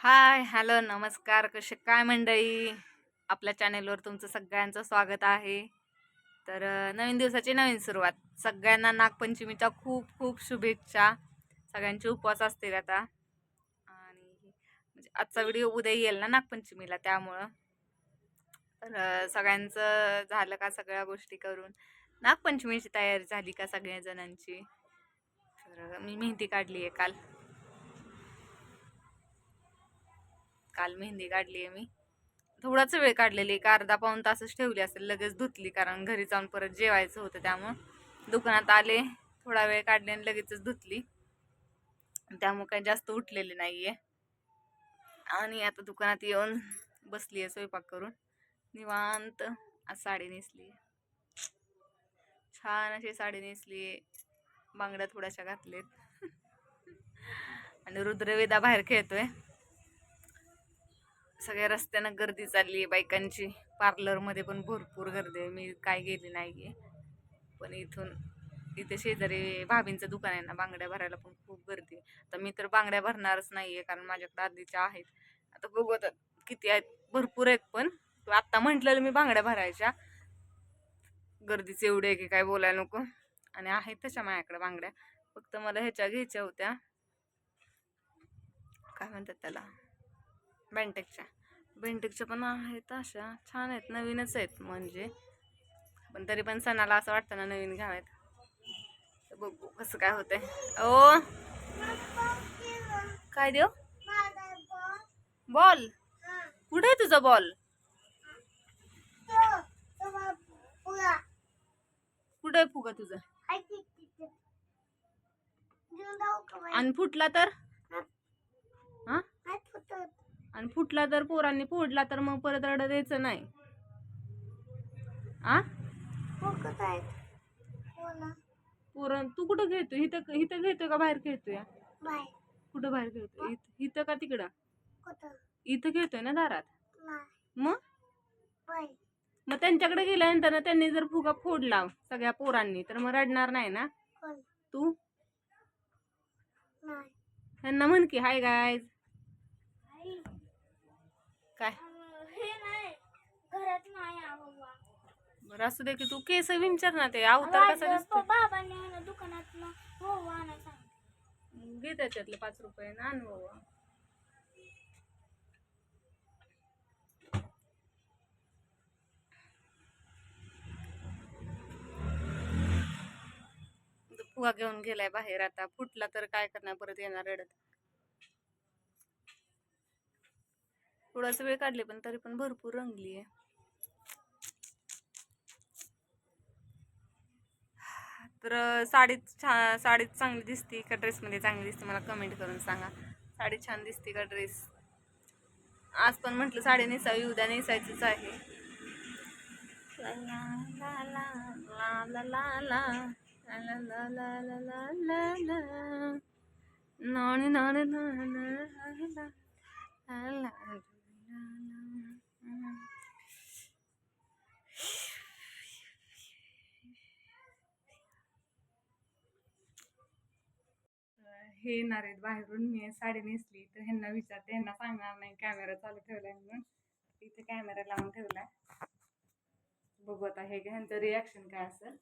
हाय, hello, नमस्कार. कसे काय मंडळी? आपल्या चॅनेलवर तुमचं सगळ्यांचं स्वागत आहे. तर नवीन दिवसाची नवीन सुरुवात. सगळ्यांना नागपंचमीच्या खूप खूप शुभेच्छा. सगळ्यांचे उपवास असतील आता. आणि म्हणजे आजचा व्हिडिओ उद्या येईल ना नागपंचमीला, त्यामुळं तर सगळ्यांचं झालं का सगळ्या गोष्टी करून? नागपंचमीची तयारी झाली का सगळ्या जणांची? तर मी मेहंदी काढली आहे काल. काल मेहंदी काढली आहे मी. थोडाच वेळ काढलेली, एक अर्धा पाऊण तासच ठेवली असेल, लगेच धुतली कारण घरी जाऊन परत जेवायचं होतं. त्यामुळं दुकानात आले, थोडा वेळ काढले आणि लगेचच धुतली. त्यामुळे काही जास्त उठलेली नाहीये. आणि आता दुकानात येऊन बसली आहे स्वयंपाक करून निवांत. आज साडी नेसली, छान अशी साडी नेसली, बांगड्या थोड्याशा घातलेत आणि रुद्रवेदा बाहेर खेळतोय. सगळ्या रस्त्यानं गर्दी चालली आहे बायकांची. पार्लरमध्ये पण भरपूर गर्दी आहे. मी काय गेली नाहीये, पण इथे शेजारी भाभींचं दुकान आहे ना, बांगड्या भरायला पण खूप गर्दी आहे. तर मी तर बांगड्या भरणारच नाहीये कारण माझ्याकडे आधीच्या आहेत. आता बघू आता किती आहेत, भरपूर आहेत. पण आता म्हटलेलं मी बांगड्या भरायच्या, गर्दीच एवढी आहे की काय बोलायला नको. आणि आहेत तशा माझ्याकडे बांगड्या, फक्त मला ह्याच्या घ्यायच्या होत्या, काय म्हणतात त्याला, बेंटेकच्या पण आहेत, अशा छान आहेत, नवीनच आहेत म्हणजे. पण तरी पण सणाला असं वाटतं ना नवीन घ्यावेत. तर बघू कसं काय होतंय. ओ काय देऊ? बॉल कुठे आहे तुझा बॉल? कुठे आहे फुगा तुझा? आणि फुटला तर हा, आणि फुटला तर पोरांनी फोडला तर मग परत रडत द्यायचं नाही. आ पोरं तू कुठं खेळतोय? इथं इथं खेळतोय का बाहेर खेळतोय? कुठं बाहेर खेळतोय? इथं का तिकडं? इथं खेळतोय ना दारात. मग मग त्यांच्याकडे गेल्यानंतर त्यांनी जर फुगा फोडला सगळ्या पोरांनी तर मग रडणार नाही ना तू? त्यांना म्हण की हाय गायज. काय बरं असू दे की, तू केस विंचर ना, ते अवतार कसा दिसतो. घे त्याच्यातले 5 रुपये ना आण बाबा. फुगा घेऊन गेलाय बाहेर. आता फुटला तर काय करणार, परत येणार रडत. थोडासा वेळ काढले पण तरी पण भरपूर रंगली आहे. तर साडीत चांगली दिसती का ड्रेसमध्ये चांगली दिसते मला कमेंट करून सांगा. साडी छान दिसते का ड्रेस? आज पण म्हटलं साडी नेसावी, उद्या नेसायचंच आहे. ला ला ला ला ला ला ला ला ला ला ला ला ला नाणी नाणी ला ला. हे येणार आहेत बाहेरून, मी साडी नेसली तर ह्यांना विचारते, ह्यांना सांगणार नाही कॅमेरा चालू ठेवलाय म्हणून. इथे कॅमेरा लावून ठेवलाय, बघू आता हे ह्यांचं रिॲक्शन काय असेल.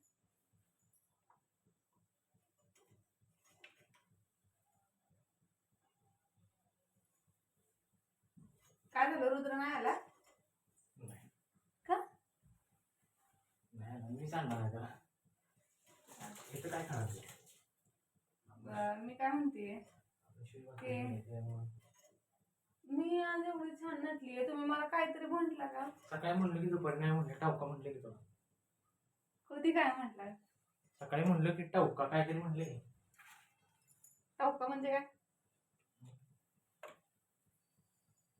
काय झालं, रुद्र नाही आला का? मी सांगणार काय खाणार. मी काय म्हणते, मी आज एवढी छान नटलीये, तुम्ही मला काहीतरी म्हंटला का? सकाळी म्हणलं की दुपारी नाही म्हणले, टावका म्हणले की तुला. कधी काय म्हटलाय? सकाळी म्हणलं की टावका काहीतरी म्हणले. टावका म्हणजे काय?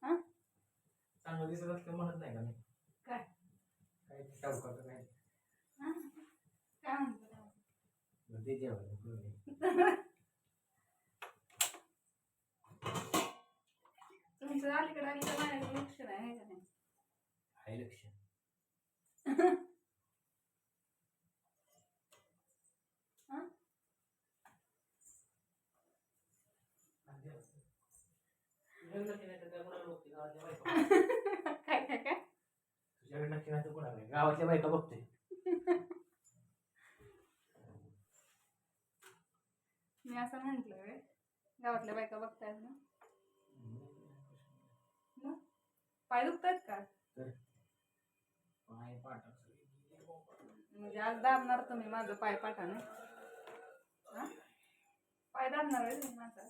हा, चांगलं दिसत असलं म्हणत नाही का मी? काय काय टावका तर काय? काय म्हणतो ते जेवण तुमचं अलीकडे माझ्याकडे लक्ष नाही, आहे का नाही? आहे लक्ष. काय काय काय गावातल्या बायका बघतोय. मी असं म्हंटल गावातल्या बायका बघतायत ना. पाय दुखतायत का? म्हणजे आज दाबणार तुम्ही माझं पाय पाठाने. पाय दाबणार आहे तुम्ही माझा.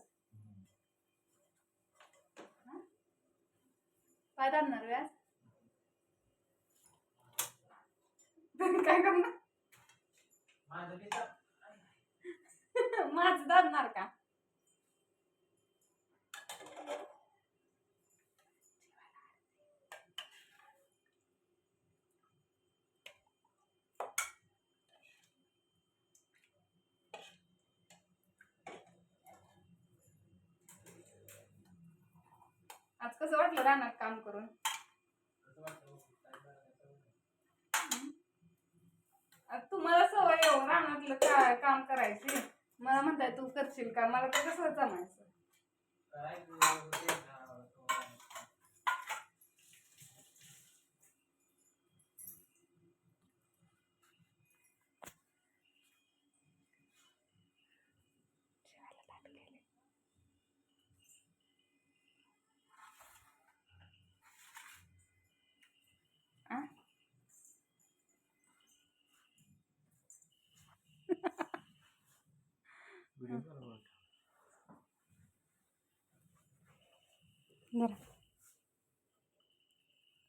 पाय दाबणार आहे. काय करणार? माझं दाबणार का? आज कसं वाटलं रानात काम करून? तुम्हाला सवय येऊ रानातलं काय काम करायची, मला म्हणताय तू करशील का? मला तर कसं जमायचं?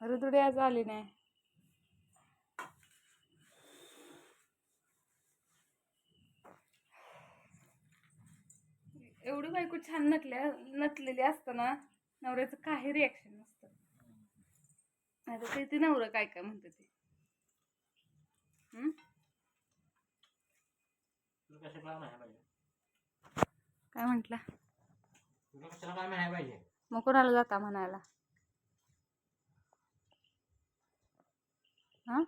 ऋतुडी आज आली नाही. एवढी बायको छान नटलेली असताना नवऱ्याचं काही रिॲक्शन नसतं. नाही ते नवरं काय काय म्हणते ते. काय म्हंटला? मग कोणाला जाता म्हणायला? हा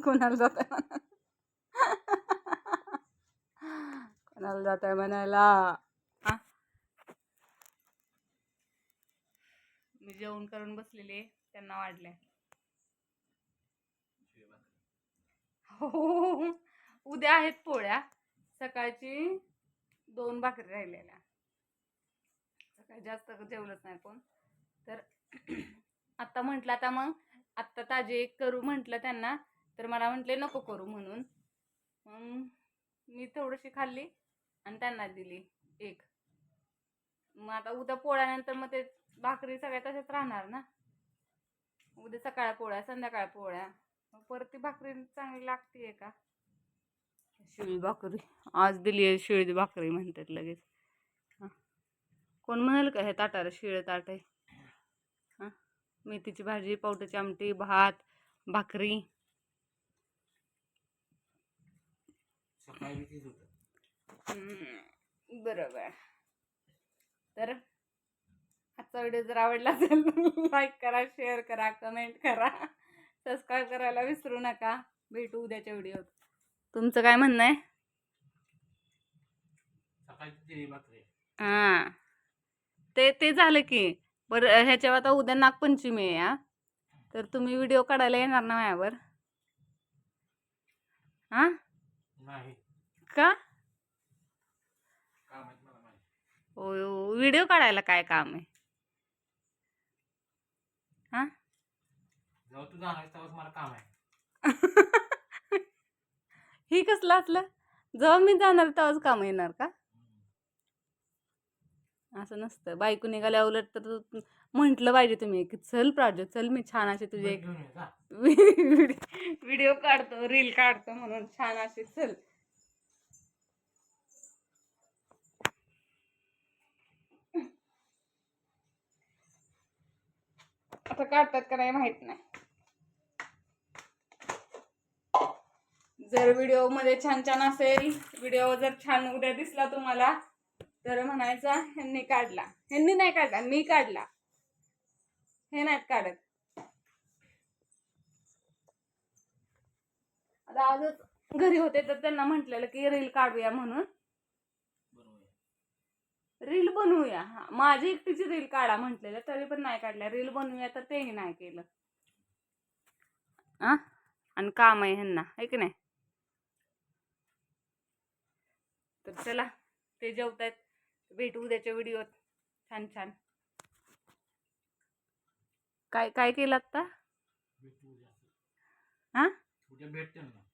कोणाला जाताय म्हणायला? कोणाला जाताय म्हणायला? मी जेवण करून बसलेले, त्यांना वाढले. हो उद्या आहेत पोळ्या. सकाळची 2 भाकरी राहिलेल्या. सकाळी जास्त जेवलंच नाही कोण. तर आता म्हटलं आता मग आत्ता ताजे एक करू म्हटलं त्यांना, तर मला म्हटले नको करू म्हणून. मग मी थोडीशी खाल्ली आणि त्यांना दिली एक. मग आता उद्या पोळ्यानंतर मग ते भाकरी सगळ्या तशाच राहणार ना. उद्या सकाळ पोळ्या संध्याकाळ पोळ्या, मग परत ती भाकरी चांगली लागते का? शिळी भाकरी आज दिली आहे, शिळी भाकरी म्हणतात लगेच. कोण म्हणाल का हे ताटाला शिळं ताट आहे? मेथीची भाजी, पावट्याची आमटी, भात, भाकरी. बरोबर. तर आजचा व्हिडिओ जर आवडला असेल लाईक करा, शेअर करा, कमेंट करा, सबस्क्राईब करायला विसरू नका. भेटू उद्याच्या व्हिडिओत. तुमचं काय म्हणणं आहे? हां ते झालं की बरं. ह्याच्यावर आता उद्या नागपंचमी आहे. तर तुम्ही व्हिडिओ काढायला येणार ना माझ्यावर? का? हो व्हिडिओ काढायला काय काम आहे? मला काम आहे. ही कसलं असलं? जेव्हा मी जाणार तेव्हाच काम येणार का? असं नसतं. बायको निघाल्या उलट तर म्हटलं पाहिजे तुम्ही की चल प्राजू चल, मी छान असे तुझे व्हिडिओ काढतो, रील काढतो म्हणून छान असे चल. आता काढतात का नाही माहित नाही. जर व्हिडिओ मध्ये छान छान असेल, व्हिडिओ जर छान उद्या दिसला तुम्हाला, तर म्हणायचा ह्यांनी काढला. ह्यांनी नाही काढला, मी काढला. हे नाहीत काढत. आता आजच घरी होते तर त्यांना म्हटलेलं की रील काढूया म्हणून. रील बनवूया. माझी एकटीची रील काढा म्हटलेलं तरी पण नाही काढल्या. रील बनवूया तर तेही नाही केलं. आणि काम आहे ह्यांना, आहे की नाही. तर चला, ते जेवतायत. भेटू उद्याच्या व्हिडिओत छान छान. काय काय केलं आता? हा, उद्या भेटते ना.